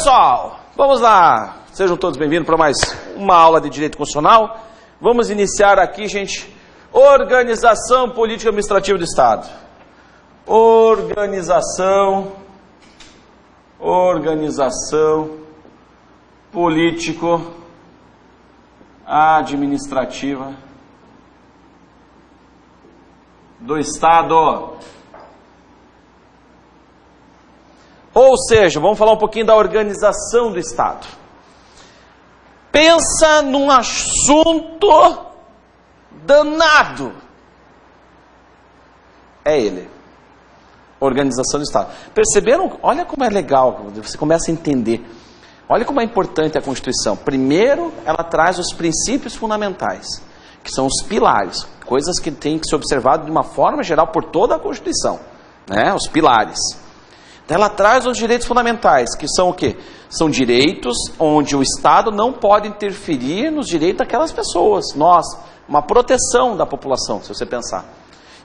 pessoal, vamos lá. Sejam todos bem-vindos para mais uma aula de Direito Constitucional. Vamos iniciar aqui, gente, Organização Política Administrativa do Estado. Organização Político-Administrativa do Estado. Ou seja, vamos falar um pouquinho da organização do Estado. Pensa num assunto danado. É ele. Organização do Estado. Perceberam? Olha como é legal, você começa a entender. Olha como é importante a Constituição. Primeiro, ela traz os princípios fundamentais, que são os pilares, coisas que têm que ser observadas de uma forma geral por toda a Constituição, né? Os pilares. Então, ela traz os direitos fundamentais, que são o quê? São direitos onde o Estado não pode interferir nos direitos daquelas pessoas. Nós, uma proteção da população, se você pensar.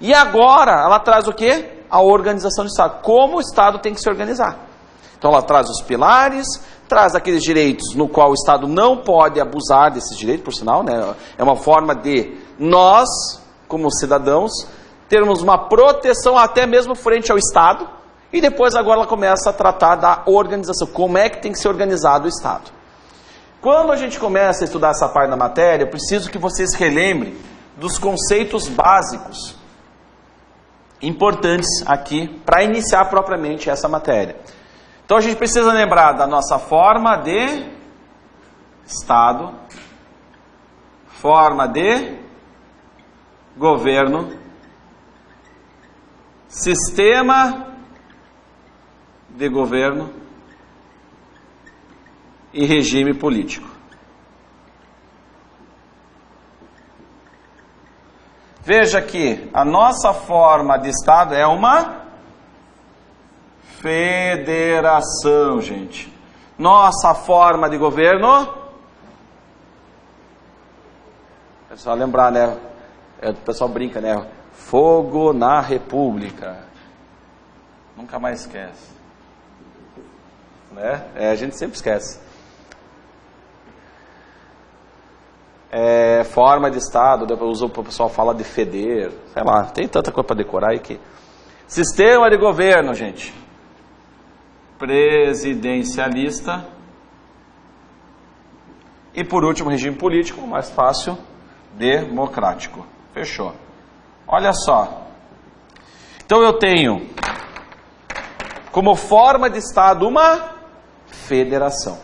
E agora, ela traz o quê? A organização do Estado. Como o Estado tem que se organizar. Então, ela traz os pilares, traz aqueles direitos no qual o Estado não pode abusar desses direitos, por sinal, né? É uma forma de nós, como cidadãos, termos uma proteção até mesmo frente ao Estado. E depois agora ela começa a tratar da organização, como é que tem que ser organizado o Estado. Quando a gente começa a estudar essa parte da matéria, eu preciso que vocês relembrem dos conceitos básicos importantes aqui para iniciar propriamente essa matéria. Então a gente precisa lembrar da nossa forma de Estado, forma de governo, sistema de governo e regime político. Veja que a nossa forma de Estado é uma federação, gente. Nossa forma de governo, é só lembrar, né? O pessoal brinca, né? Fogo na República. Nunca mais esquece. Né? A gente sempre esquece. Forma de Estado, depois o pessoal fala de feder, sei lá, tem tanta coisa para decorar aí que... Sistema de governo, gente. Presidencialista. E por último, regime político, mais fácil, democrático. Fechou. Olha só. Então eu tenho como forma de Estado uma federação.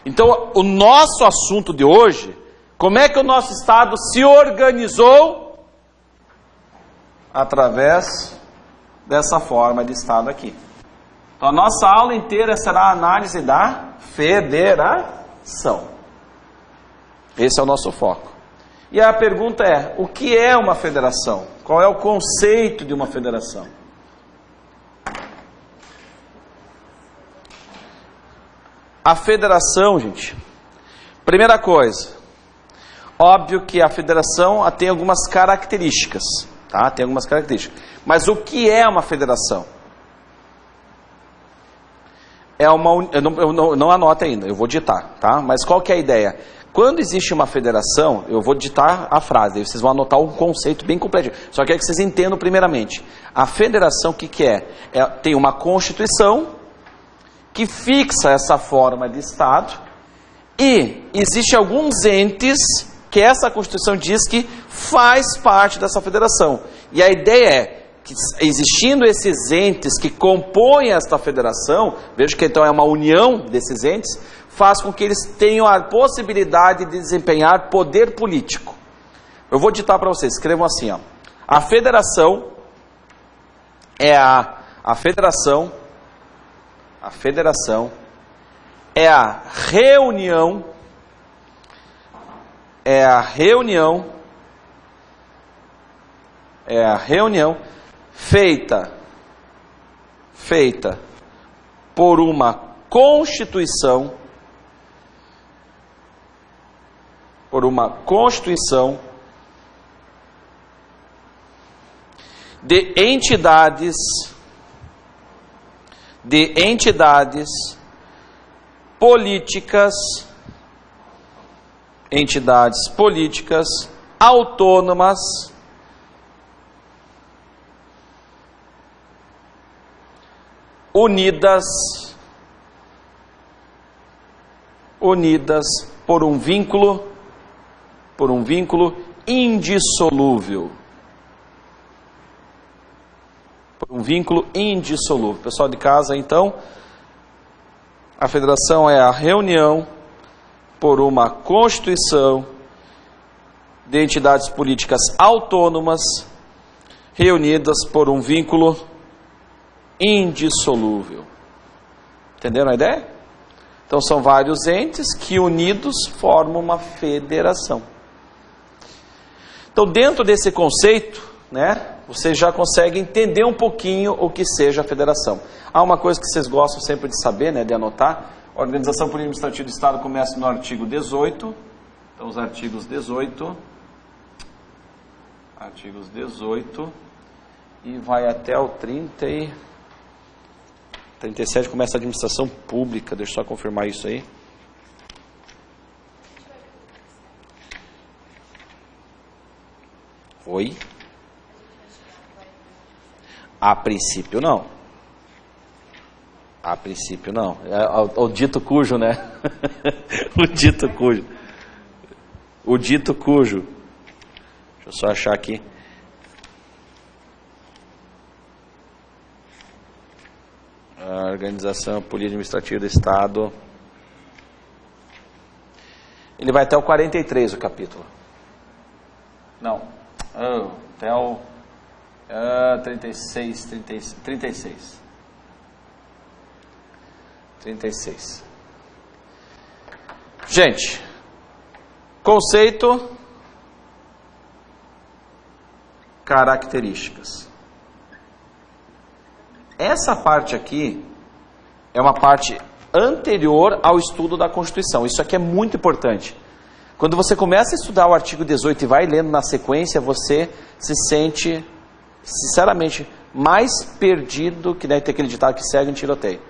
Então, o nosso assunto de hoje, como é que o nosso Estado se organizou através dessa forma de Estado aqui. Então, a nossa aula inteira será a análise da federação. Esse é o nosso foco. E a pergunta é, o que é uma federação? Qual é o conceito de uma federação? A federação, gente, primeira coisa, óbvio que a federação tem algumas características, tá? Tem algumas características. Mas o que é uma federação? Eu não anoto ainda, eu vou ditar, tá? Mas qual que é a ideia? Quando existe uma federação, eu vou ditar a frase, aí vocês vão anotar um conceito bem completo. Só quero que vocês entendam primeiramente. A federação, o que que é? Tem uma Constituição que fixa essa forma de Estado, e existem alguns entes que essa Constituição diz que faz parte dessa federação. E a ideia é que, existindo esses entes que compõem esta federação, veja que então é uma união desses entes, faz com que eles tenham a possibilidade de desempenhar poder político. Eu vou ditar para vocês, escrevam assim, ó. A federação é a federação é a reunião feita por uma Constituição de entidades políticas autônomas unidas por um vínculo indissolúvel. Por um vínculo indissolúvel. Pessoal de casa, então, a federação é a reunião por uma constituição de entidades políticas autônomas reunidas por um vínculo indissolúvel. Entenderam a ideia? Então são vários entes que unidos formam uma federação. Então dentro desse conceito, né, você já consegue entender um pouquinho o que seja a federação. Há uma coisa que vocês gostam sempre de saber, né, de anotar. A Organização Política Administrativa do Estado começa no artigo 18. Então os artigos 18 e vai até o 37 começa a administração pública. Deixa eu só confirmar isso aí. Oi? A princípio não. A princípio não. É o dito cujo, né? O dito cujo. O dito cujo. Deixa eu só achar aqui. A Organização Política Administrativa do Estado. Ele vai até o 43, o capítulo. Não. Até o 36. Gente, conceito, características. Essa parte aqui é uma parte anterior ao estudo da Constituição. Isso aqui é muito importante. Quando você começa a estudar o artigo 18 e vai lendo na sequência, você se sente, sinceramente, mais perdido que deve ter aquele ditado que segue em tiroteio.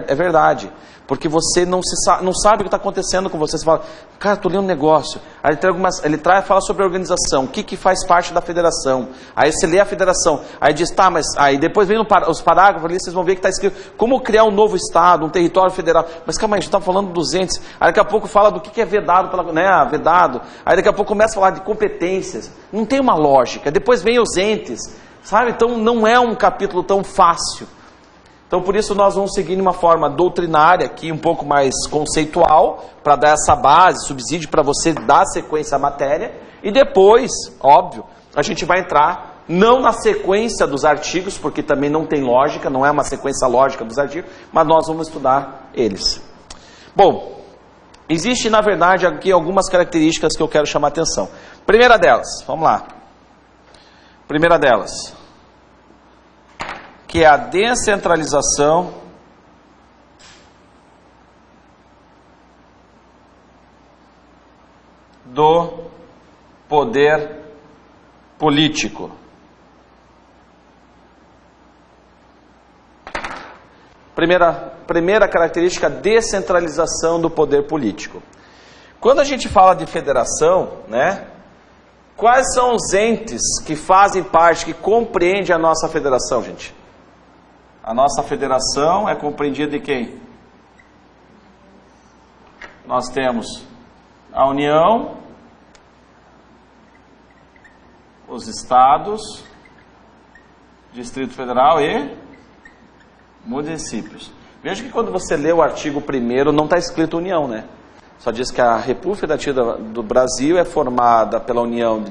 É verdade, porque você não sabe o que está acontecendo com você. Você fala, cara, estou lendo um negócio. Aí ele fala sobre a organização, o que faz parte da federação. Aí você lê a federação, aí diz, tá, mas aí depois vem os parágrafos ali, vocês vão ver que está escrito como criar um novo estado, um território federal. Mas calma aí, a gente está falando dos entes. Aí daqui a pouco fala do que é vedado, vedado. Aí daqui a pouco começa a falar de competências. Não tem uma lógica. Depois vem os entes, sabe? Então não é um capítulo tão fácil. Então, por isso, nós vamos seguir de uma forma doutrinária aqui, um pouco mais conceitual, para dar essa base, subsídio para você dar sequência à matéria. E depois, óbvio, a gente vai entrar, não na sequência dos artigos, porque também não tem lógica, não é uma sequência lógica dos artigos, mas nós vamos estudar eles. Bom, existe, na verdade, aqui algumas características que eu quero chamar a atenção. Primeira delas, vamos lá. Primeira delas, que é a descentralização do poder político. Primeira característica, descentralização do poder político. Quando a gente fala de federação, né? Quais são os entes que fazem parte, que compreendem a nossa federação, gente? A nossa federação é compreendida de quem? Nós temos a União, os estados, Distrito Federal e municípios. Veja que quando você lê o artigo 1º, não está escrito União, né? Só diz que a República Federativa do Brasil é formada pela União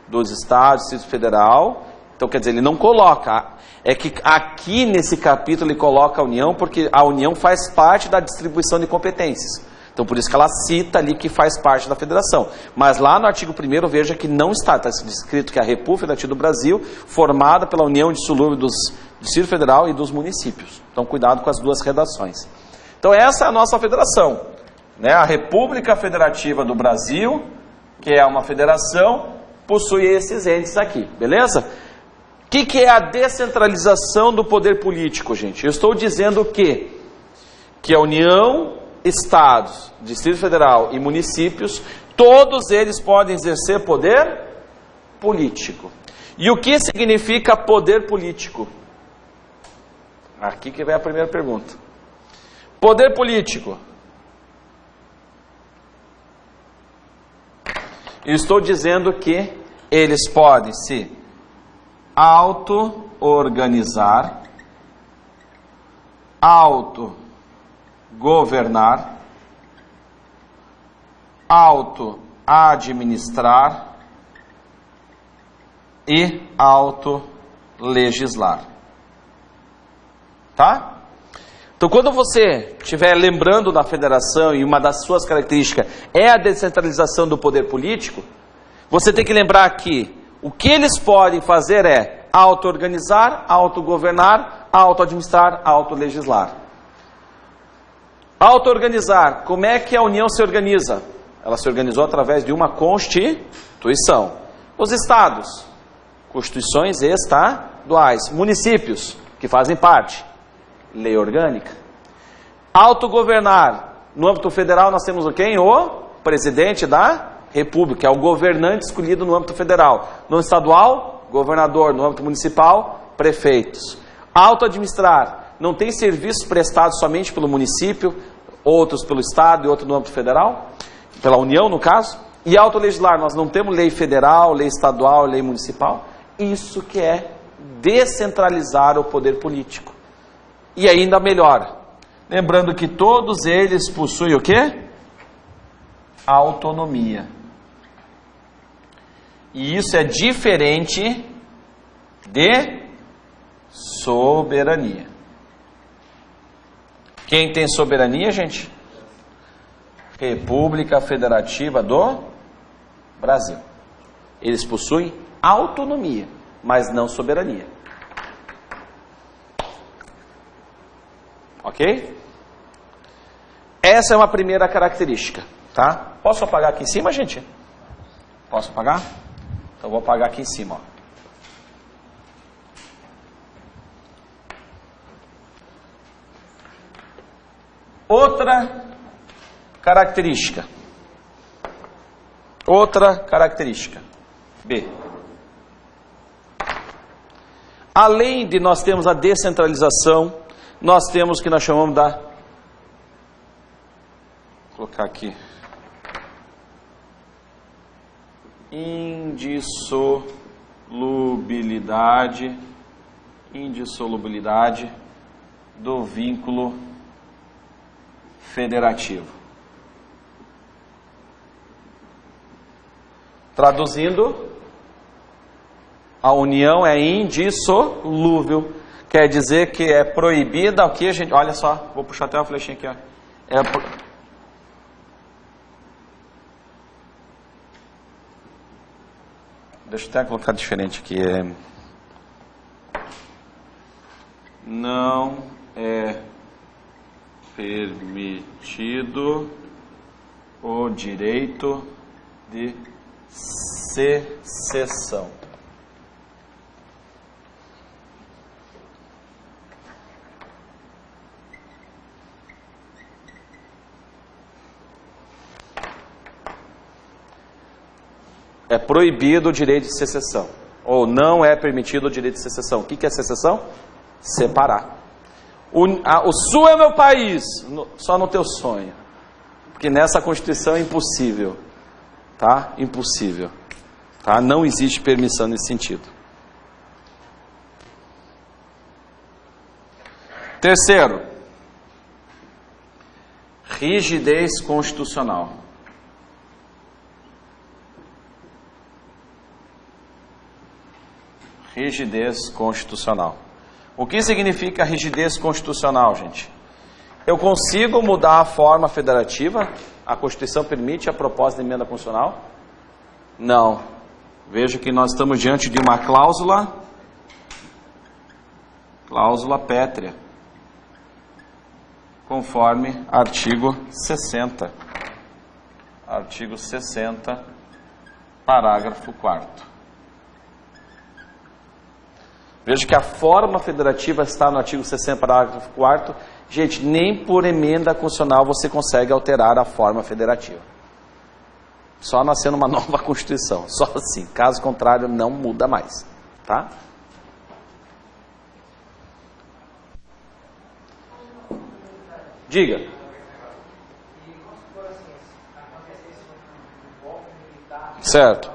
dos Estados, Distrito Federal. Então, quer dizer, ele não coloca. É que aqui nesse capítulo ele coloca a União, porque a União faz parte da distribuição de competências. Então, por isso que ela cita ali que faz parte da federação. Mas lá no artigo 1º, veja que não está escrito que a República Federativa do Brasil, formada pela União Indissolúvel do Distrito Federal e dos municípios. Então, cuidado com as duas redações. Então, essa é a nossa federação, né? A República Federativa do Brasil, que é uma federação, possui esses entes aqui, beleza? O que é a descentralização do poder político, gente? Eu estou dizendo que a União estados, Distrito Federal e municípios, todos eles podem exercer poder político. E o que significa poder político? Aqui que vem a primeira pergunta. Poder político. Estou dizendo que eles podem se auto-organizar, auto-governar, auto-administrar e auto-legislar. Tá? Então, quando você estiver lembrando da federação e uma das suas características é a descentralização do poder político, você tem que lembrar que o que eles podem fazer é auto-organizar, auto-governar, auto-administrar, auto-legislar. Auto-organizar, como é que a União se organiza? Ela se organizou através de uma Constituição. Os estados, constituições estaduais. Municípios, que fazem parte, lei orgânica. Autogovernar, no âmbito federal nós temos quem? O presidente da República, é o governante escolhido no âmbito federal. No âmbito estadual, governador. No âmbito municipal, prefeitos. Auto-administrar, não tem serviços prestados somente pelo município, outros pelo estado e outros no âmbito federal, pela União no caso. E auto-legislar, nós não temos lei federal, lei estadual, lei municipal. Isso que é descentralizar o poder político. E ainda melhor, lembrando que todos eles possuem o quê? Autonomia. E isso é diferente de soberania. Quem tem soberania, gente? República Federativa do Brasil. Eles possuem autonomia, mas não soberania. Ok? Essa é uma primeira característica, tá? Posso apagar aqui em cima, gente? Posso apagar? Então vou apagar aqui em cima, ó. Outra característica. Outra característica. B. Além de nós termos a descentralização, nós temos o que nós chamamos da... Vou colocar aqui. Indissolubilidade do vínculo federativo. Traduzindo, a união é indissolúvel. Quer dizer que é proibida o que, gente? Olha só, vou puxar até uma flechinha aqui, ó. Deixa eu até colocar diferente aqui. Não é permitido o direito de secessão. É proibido o direito de secessão. Ou não é permitido o direito de secessão. O que é secessão? Separar. O Sul é meu país, só no teu sonho. Porque nessa Constituição é impossível. Tá? Impossível. Tá? Não existe permissão nesse sentido. Terceiro, rigidez constitucional. Rigidez constitucional. O que significa rigidez constitucional, gente? Eu consigo mudar a forma federativa? A Constituição permite a proposta de emenda constitucional? Não. Veja que nós estamos diante de uma cláusula pétrea, conforme artigo 60. Artigo 60, parágrafo 4º. Veja que a forma federativa está no artigo 60, parágrafo 4º, Gente, nem por emenda constitucional você consegue alterar a forma federativa. Só nascendo uma nova Constituição. Só assim. Caso contrário, não muda mais. Tá? Diga. Certo.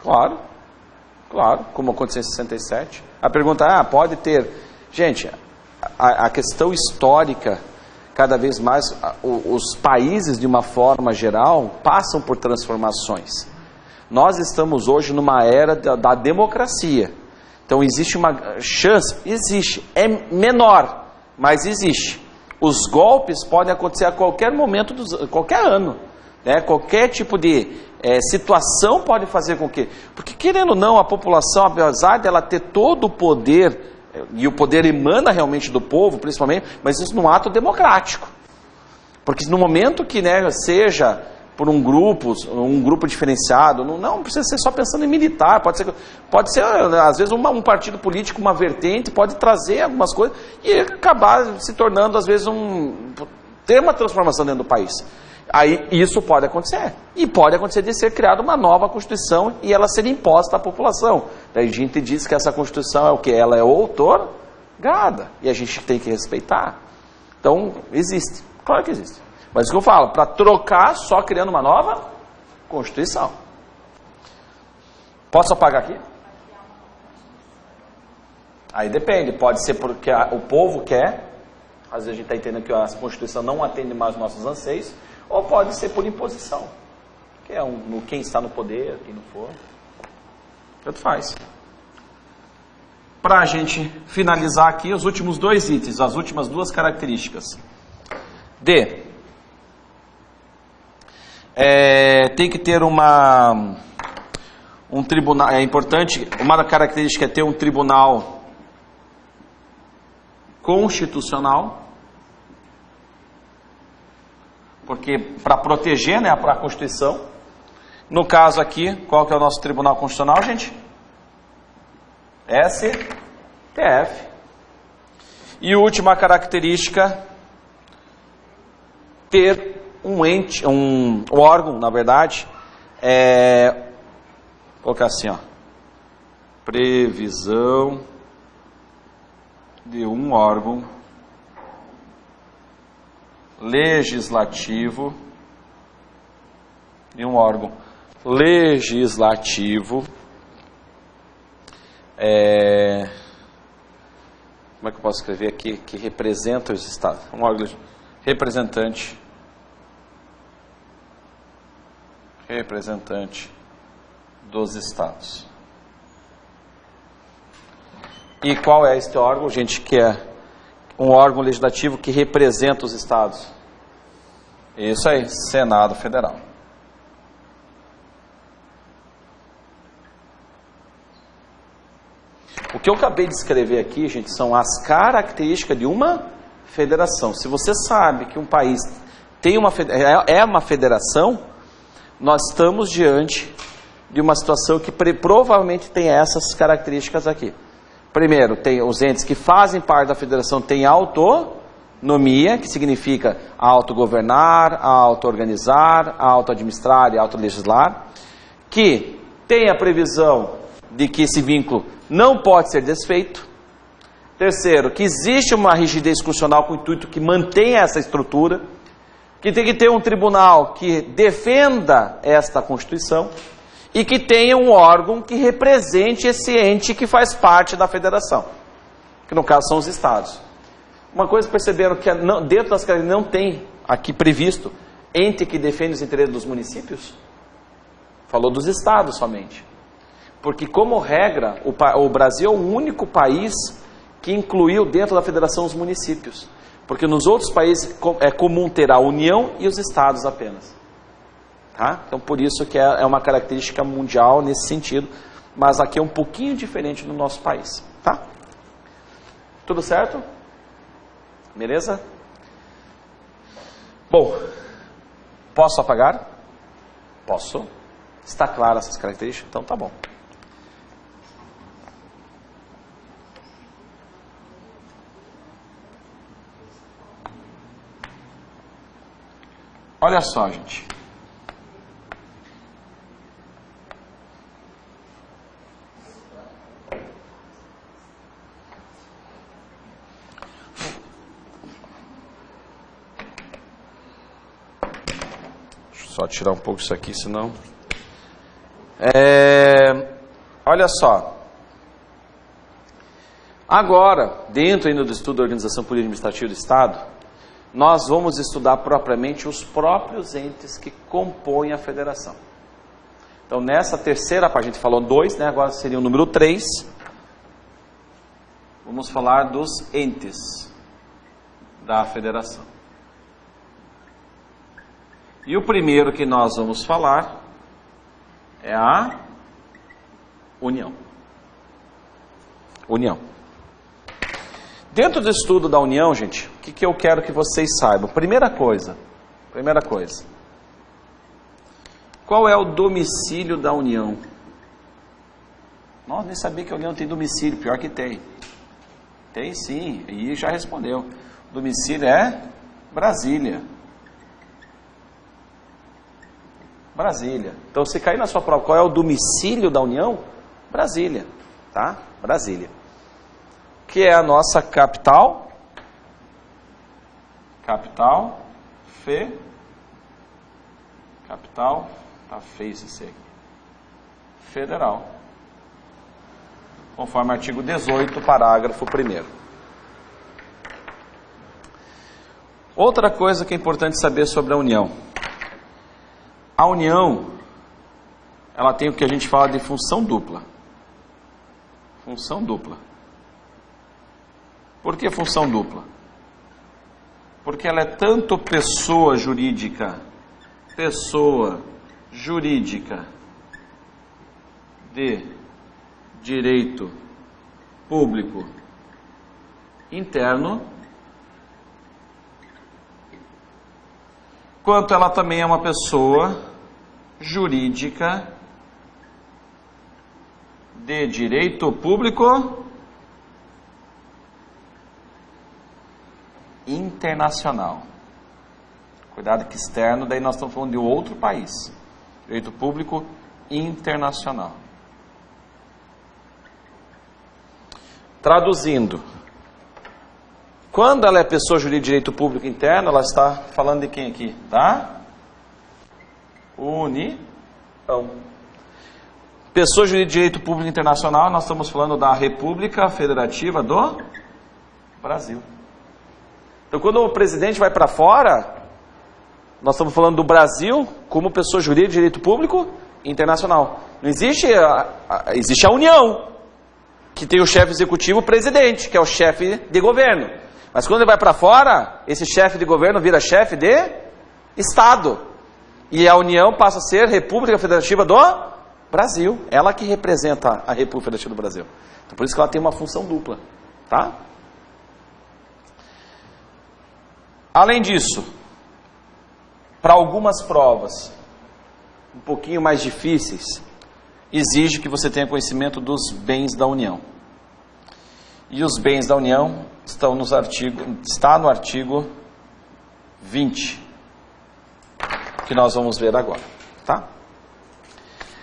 Claro, claro, como aconteceu em 67. A pergunta é, pode ter... Gente, a questão histórica, cada vez mais, os países, de uma forma geral, passam por transformações. Nós estamos hoje numa era da democracia. Então existe uma chance, existe, é menor, mas existe. Os golpes podem acontecer a qualquer momento, qualquer ano. Né? Qualquer tipo de situação pode fazer com que... Porque querendo ou não, a população, apesar dela ter todo o poder, e o poder emana realmente do povo, principalmente, mas isso num ato democrático. Porque no momento que, né, seja por um grupo diferenciado, não precisa ser só pensando em militar, pode ser às vezes um partido político, uma vertente, pode trazer algumas coisas e acabar se tornando, às vezes, ter uma transformação dentro do país. Aí isso pode acontecer. E pode acontecer de ser criada uma nova Constituição e ela ser imposta à população. Daí a gente diz que essa Constituição é o quê? Ela é outorgada. E a gente tem que respeitar. Então, existe. Claro que existe. Mas o que eu falo, para trocar só criando uma nova Constituição. Posso apagar aqui? Aí depende. Pode ser porque o povo quer. Às vezes a gente está entendendo que a Constituição não atende mais os nossos anseios. Ou pode ser por imposição, que é quem está no poder, quem não for. Tanto faz. Para a gente finalizar aqui, os últimos 2 itens, as últimas 2 características. Tem que ter um tribunal, é importante, uma característica é ter um tribunal constitucional, porque para proteger, né, a Constituição. No caso aqui, qual que é o nosso Tribunal Constitucional, gente? STF. E última característica, ter um órgão, na verdade, vou colocar assim, previsão de um órgão legislativo, de um órgão legislativo, como é que eu posso escrever aqui, que representa os estados, um órgão representante dos estados. E qual é este órgão, gente, que é um órgão legislativo que representa os estados? Isso aí, Senado Federal. O que eu acabei de escrever aqui, gente, são as características de uma federação. Se você sabe que um país tem uma federação, nós estamos diante de uma situação que provavelmente tem essas características aqui. Primeiro, tem os entes que fazem parte da federação têm autonomia, que significa autogovernar, auto-organizar, auto-administrar e auto-legislar, que tem a previsão de que esse vínculo não pode ser desfeito. Terceiro, que existe uma rigidez constitucional com o intuito que mantenha essa estrutura, que tem que ter um tribunal que defenda esta Constituição e que tenha um órgão que represente esse ente que faz parte da federação, que no caso são os estados. Uma coisa perceberam que dentro das características não tem aqui previsto ente que defende os interesses dos municípios? Falou dos estados somente. Porque como regra, o Brasil é o único país que incluiu dentro da federação os municípios. Porque nos outros países é comum ter a União e os estados apenas. Tá? Então por isso que é uma característica mundial nesse sentido, mas aqui é um pouquinho diferente no nosso país. Tá? Tudo certo? Beleza? Bom, posso apagar? Posso? Está clara essas características? Então tá bom. Olha só, gente. Deixa eu só tirar um pouco isso aqui, senão... Olha só. Agora, dentro ainda do estudo da Organização Política e Administrativa do Estado, nós vamos estudar propriamente os próprios entes que compõem a federação. Então, nessa terceira parte, a gente falou 2, né? Agora seria o número 3. Vamos falar dos entes da federação. E o primeiro que nós vamos falar é a União. União. Dentro do estudo da União, gente, o que eu quero que vocês saibam? Primeira coisa. Qual é o domicílio da União? Nossa, nem sabia que a União tem domicílio, pior que tem. Tem sim, e já respondeu. O domicílio é Brasília. Brasília. Então, se cair na sua prova, qual é o domicílio da União? Brasília, tá? Brasília. Que é a nossa capital. Capital tá feio esse aqui. Federal. Conforme o artigo 18, parágrafo 1º. Outra coisa que é importante saber sobre a União. A União, ela tem o que a gente fala de função dupla. Função dupla. Por que função dupla? Porque ela é tanto pessoa jurídica de direito público interno, quanto ela também é uma pessoa jurídica de direito público internacional. Cuidado que externo, daí nós estamos falando de outro país. Direito público internacional. Traduzindo, quando ela é pessoa jurídica de direito público interno, ela está falando de quem aqui? Da União. Pessoa jurídica de direito público internacional, nós estamos falando da República Federativa do Brasil. Então, quando o presidente vai para fora, nós estamos falando do Brasil como pessoa jurídica de direito público internacional. Não existe existe a União, que tem o chefe executivo, o presidente, que é o chefe de governo. Mas quando ele vai para fora, esse chefe de governo vira chefe de Estado. E a União passa a ser República Federativa do Brasil. Ela que representa a República Federativa do Brasil. Então, por isso que ela tem uma função dupla. Tá? Além disso, para algumas provas um pouquinho mais difíceis, exige que você tenha conhecimento dos bens da União. E os bens da União está no artigo 20, que nós vamos ver agora, tá?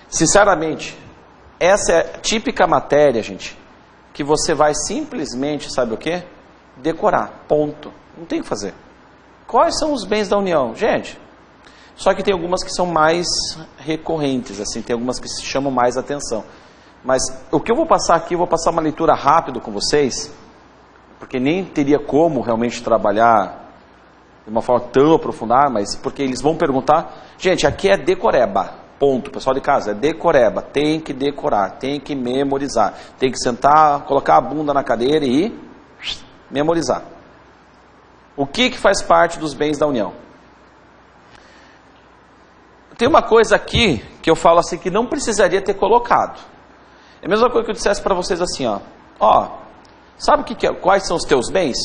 Sinceramente, essa é a típica matéria, gente, que você vai simplesmente, sabe o quê? Decorar, ponto. Não tem o que fazer. Quais são os bens da União? Gente, só que tem algumas que são mais recorrentes, assim, tem algumas que chamam mais atenção. Mas o que eu vou passar aqui, eu vou passar uma leitura rápida com vocês, porque nem teria como realmente trabalhar de uma forma tão aprofundada, mas porque eles vão perguntar, gente, aqui é decoreba, ponto, pessoal de casa, é decoreba, tem que decorar, tem que memorizar, tem que sentar, colocar a bunda na cadeira e memorizar. O que faz parte dos bens da União? Tem uma coisa aqui que eu falo assim que não precisaria ter colocado. É a mesma coisa que eu dissesse para vocês assim, ó, sabe quais são os teus bens?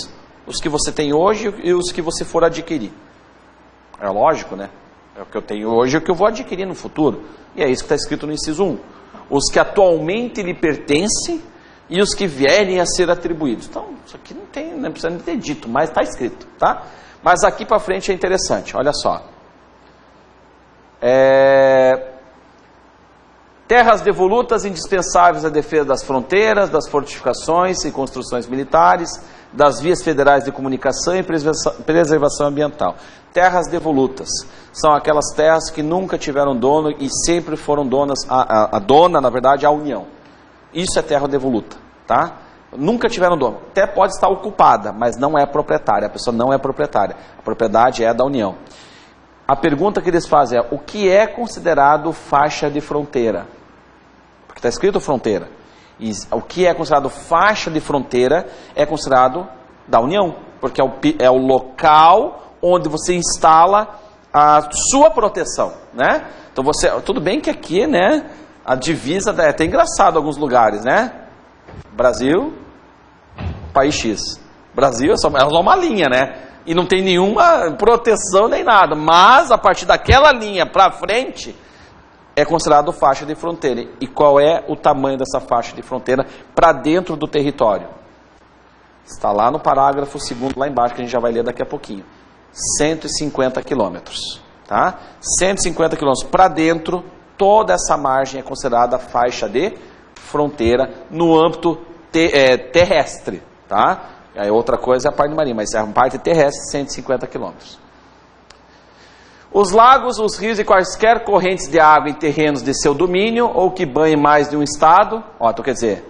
Os que você tem hoje e os que você for adquirir. É lógico, né? É o que eu tenho hoje e o que eu vou adquirir no futuro. E é isso que está escrito no inciso 1. Os que atualmente lhe pertencem e os que vierem a ser atribuídos. Então, isso aqui não precisa nem ter dito, mas está escrito, tá? Mas aqui para frente é interessante, olha só. Terras devolutas indispensáveis à defesa das fronteiras, das fortificações e construções militares, das vias federais de comunicação e preservação ambiental. Terras devolutas são aquelas terras que nunca tiveram dono e sempre foram donas, a dona, na verdade, é a União. Isso é terra devoluta, tá? Nunca tiveram dono. Até pode estar ocupada, mas não é proprietária. A pessoa não é proprietária. A propriedade é da União. A pergunta que eles fazem é: o que é considerado faixa de fronteira? Porque está escrito fronteira. E o que é considerado faixa de fronteira é considerado da União. Porque é o local onde você instala a sua proteção, né? Então tudo bem que aqui, né, a divisa é até engraçado em alguns lugares, né? Brasil, país X. Brasil é só uma linha, né? E não tem nenhuma proteção nem nada. Mas a partir daquela linha para frente é considerado faixa de fronteira. E qual é o tamanho dessa faixa de fronteira para dentro do território? Está lá no parágrafo 2º, lá embaixo, que a gente já vai ler daqui a pouquinho. 150 quilômetros, tá? 150 quilômetros para dentro, toda essa margem é considerada faixa de fronteira no âmbito terrestre, tá? Aí outra coisa é a parte marinha, mas é a parte terrestre, 150 quilômetros. Os lagos, os rios e quaisquer correntes de água em terrenos de seu domínio ou que banhem mais de um estado, então quer dizer,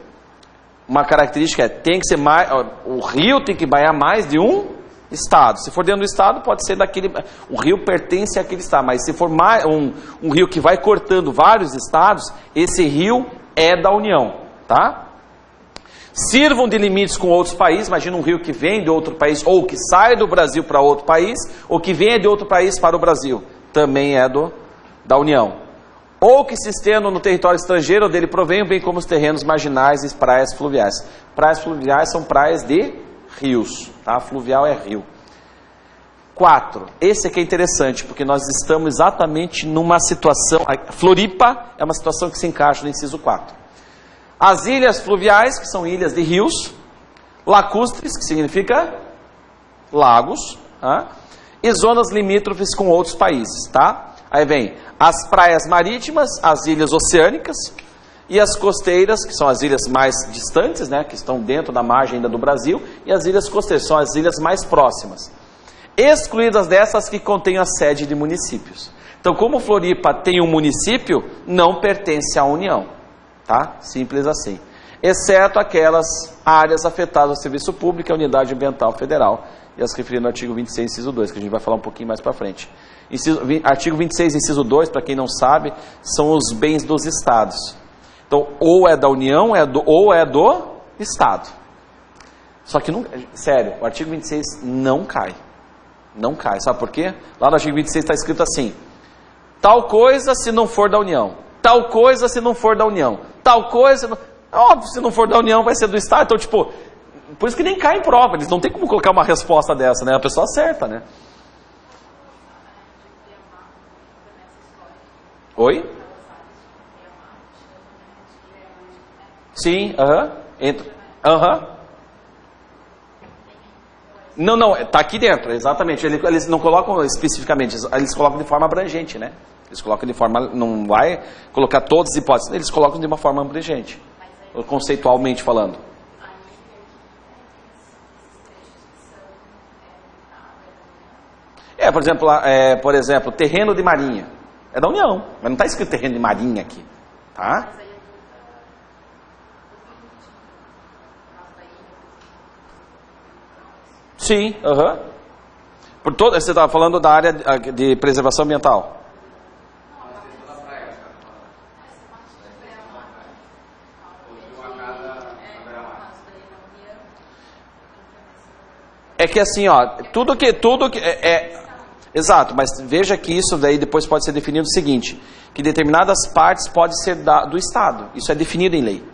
uma característica tem que ser mais, o rio tem que banhar mais de um estado. Se for dentro do estado, pode ser daquele, o rio pertence àquele estado, mas se for mais, um rio que vai cortando vários estados, esse rio é da União, tá? Sirvam de limites com outros países. Imagina um rio que vem de outro país, ou que sai do Brasil para outro país, ou que venha de outro país para o Brasil, também é da União. Ou que se estendam no território estrangeiro, ou dele provenham, bem como os terrenos marginais e praias fluviais. Praias fluviais são praias de rios, tá? Fluvial é rio. 4. Esse aqui é interessante, porque nós estamos exatamente numa situação, Floripa é uma situação que se encaixa no inciso 4. As ilhas fluviais, que são ilhas de rios, lacustres, que significa lagos, tá? E zonas limítrofes com outros países, tá? Aí vem as praias marítimas, as ilhas oceânicas e as costeiras, que são as ilhas mais distantes, né, que estão dentro da margem ainda do Brasil, e as ilhas costeiras, são as ilhas mais próximas. Excluídas dessas que contêm a sede de municípios. Então, como Floripa tem um município, não pertence à União. Tá? Simples assim. Exceto aquelas áreas afetadas ao serviço público, a Unidade Ambiental Federal, e as referidas no artigo 26, inciso 2, que a gente vai falar um pouquinho mais para frente. Artigo 26, inciso 2, para quem não sabe, são os bens dos estados. Então, ou é da União, ou é do Estado. Só que, sério, o artigo 26 não cai. Não cai. Sabe por quê? Lá no artigo 26 está escrito assim: tal coisa se não for da União. Tal coisa se não for da União. Tal coisa... Óbvio, se não for da União vai ser do Estado. Então, tipo, por isso que nem cai em prova. Eles não tem como colocar uma resposta dessa, né? A pessoa acerta, né? Oi? Sim, Não, tá aqui dentro, exatamente. Eles não colocam especificamente, eles colocam de forma abrangente, né? Eles colocam de forma, não vai colocar todas as hipóteses, eles colocam de uma forma abrangente, conceitualmente falando. Por exemplo, terreno de marinha. É da União, mas não está escrito terreno de marinha aqui, tá? Sim, você estava falando da área de preservação ambiental. É que assim, tudo que exato, mas veja que isso daí depois pode ser definido o seguinte, que determinadas partes podem ser do Estado, isso é definido em lei.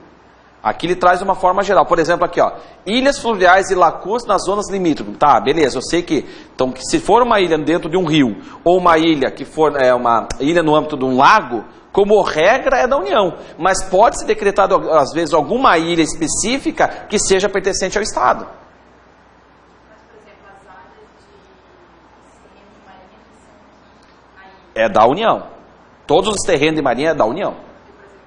Aqui ele traz uma forma geral. Por exemplo, aqui, ó, ilhas fluviais e lacustres nas zonas limítrofes. Tá, beleza, eu sei que, então, que se for uma ilha dentro de um rio, ou uma ilha que for uma ilha no âmbito de um lago, como regra é da União. Mas pode ser decretado, às vezes, alguma ilha específica que seja pertencente ao Estado. É da União. Todos os terrenos de marinha é da União.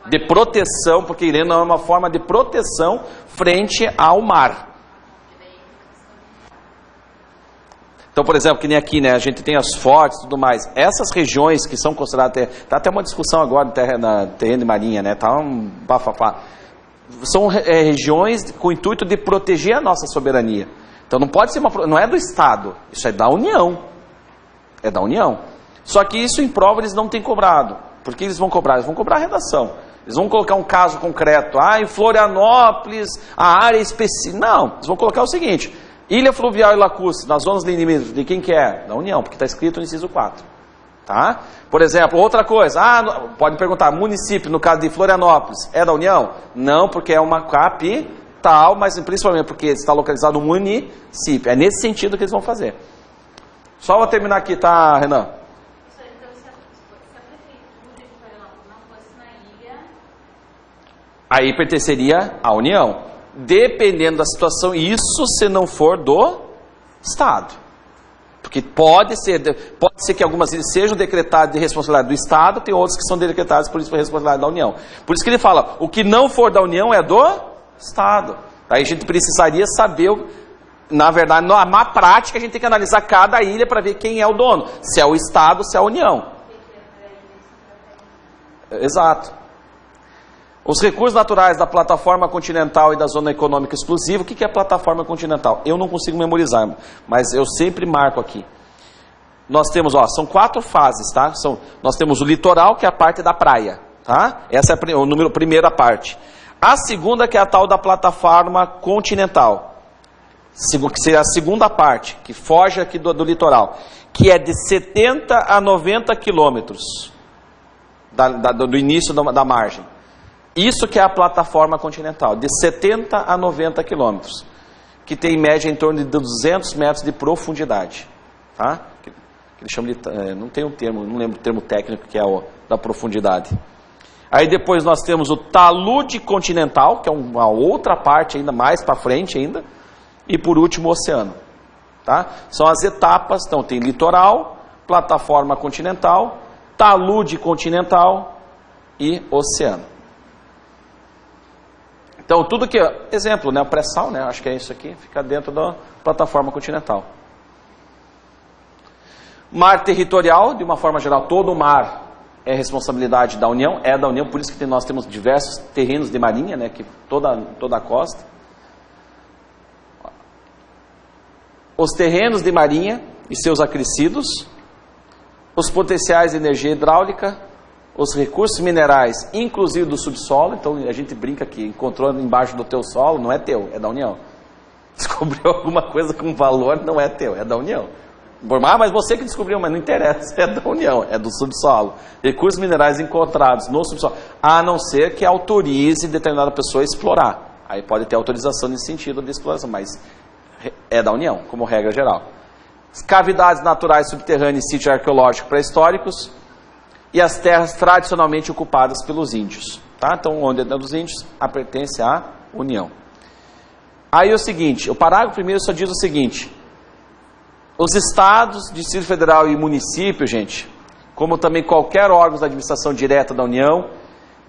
De proteção, porque Irene não é uma forma de proteção frente ao mar. Então, por exemplo, que nem aqui, né, a gente tem as fortes e tudo mais. Essas regiões que são consideradas, está até uma discussão agora na terreno de marinha, né, tá um bafafá. São regiões com o intuito de proteger a nossa soberania. Então não pode ser não é do Estado, isso é da União. É da União. Só que isso em prova eles não têm cobrado. Por que eles vão cobrar? Eles vão cobrar a redação. Eles vão colocar um caso concreto. Em Florianópolis, a área específica. Não, eles vão colocar o seguinte: ilha fluvial e lacustre, nas zonas limítrofes, de quem que é? Da União, porque está escrito no inciso 4. Tá? Por exemplo, outra coisa. Pode perguntar, município, no caso de Florianópolis, é da União? Não, porque é uma capital, mas principalmente porque está localizado no município. É nesse sentido que eles vão fazer. Só vou terminar aqui, tá, Renan? Aí pertenceria à União, dependendo da situação, isso se não for do Estado. Porque pode ser que algumas ilhas sejam decretadas de responsabilidade do Estado, tem outras que são decretadas por isso por responsabilidade da União. Por isso que ele fala, o que não for da União é do Estado. Aí a gente precisaria saber, na verdade, na prática a gente tem que analisar cada ilha para ver quem é o dono, se é o Estado, se é a União. Exato. Os recursos naturais da plataforma continental e da zona econômica exclusiva. O que é a plataforma continental? Eu não consigo memorizar, mas eu sempre marco aqui. Nós temos, são 4 fases, tá? Nós temos o litoral, que é a parte da praia, tá? Essa é a primeira parte. A segunda, que é a tal da plataforma continental, que seria a segunda parte, que foge aqui do litoral, que é de 70 a 90 quilômetros do início da margem. Isso que é a plataforma continental, de 70 a 90 quilômetros, que tem em média em torno de 200 metros de profundidade. Tá? Que eles chamam de, não tem um termo, não lembro o termo técnico que é da profundidade. Aí depois nós temos o talude continental, que é uma outra parte ainda mais para frente ainda, e por último o oceano. Tá? São as etapas, então tem litoral, plataforma continental, talude continental e oceano. Então, tudo que, exemplo, né, o pré-sal, né, acho que é isso aqui, fica dentro da plataforma continental. Mar territorial, de uma forma geral, todo o mar é responsabilidade da União, é da União, por isso que nós temos diversos terrenos de marinha, né, que toda a costa. Os terrenos de marinha e seus acrescidos, os potenciais de energia hidráulica, os recursos minerais, inclusive do subsolo. Então a gente brinca que encontrou embaixo do teu solo, não é teu, é da União. Descobriu alguma coisa com valor, não é teu, é da União. Mas você que descobriu, mas não interessa, é da União, é do subsolo. Recursos minerais encontrados no subsolo, a não ser que autorize determinada pessoa a explorar. Aí pode ter autorização nesse sentido de exploração, mas é da União, como regra geral. Cavidades naturais subterrâneas e sítios arqueológicos pré-históricos, e as terras tradicionalmente ocupadas pelos índios. Tá? Então, onde é dos índios, pertence à União. Aí o seguinte, o parágrafo primeiro só diz o seguinte: os estados, Distrito Federal e município, gente, como também qualquer órgão da administração direta da União,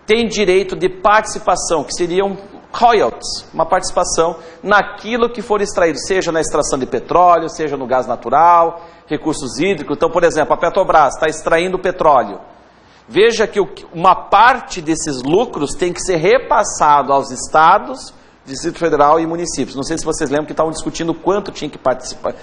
têm direito de participação, que seriam royalties, uma participação naquilo que for extraído, seja na extração de petróleo, seja no gás natural, recursos hídricos. Então, por exemplo, a Petrobras está extraindo petróleo. Veja que uma parte desses lucros tem que ser repassado aos estados, Distrito Federal e municípios. Não sei se vocês lembram que estavam discutindo quanto tinha que participar.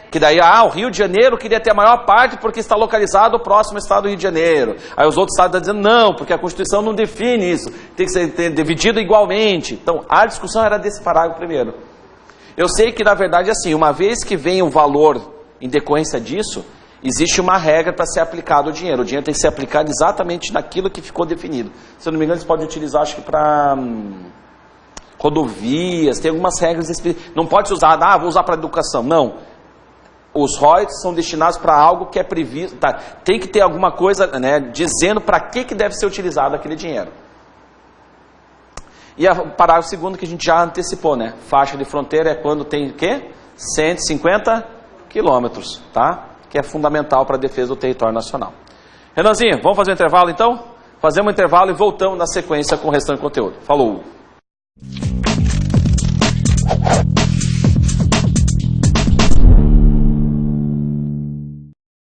Que daí, o Rio de Janeiro queria ter a maior parte porque está localizado o próximo estado do Rio de Janeiro. Aí os outros estados estão dizendo não, porque a Constituição não define isso. Tem que ser dividido igualmente. Então, a discussão era desse parágrafo primeiro. Eu sei que, na verdade, assim, uma vez que vem o valor em decorrência disso, existe uma regra para ser aplicado o dinheiro. O dinheiro tem que ser aplicado exatamente naquilo que ficou definido. Se eu não me engano, eles podem utilizar, acho que para rodovias, tem algumas regras específicas. Não pode se usar, vou usar para educação. Não. Os royalties são destinados para algo que é previsto. Tá? Tem que ter alguma coisa, né, dizendo para que deve ser utilizado aquele dinheiro. E o parágrafo segundo que a gente já antecipou, né? Faixa de fronteira é quando tem o quê? 150 quilômetros, tá? Que é fundamental para a defesa do território nacional. Renanzinho, vamos fazer um intervalo então? Fazemos um intervalo e voltamos na sequência com o restante do conteúdo. Falou!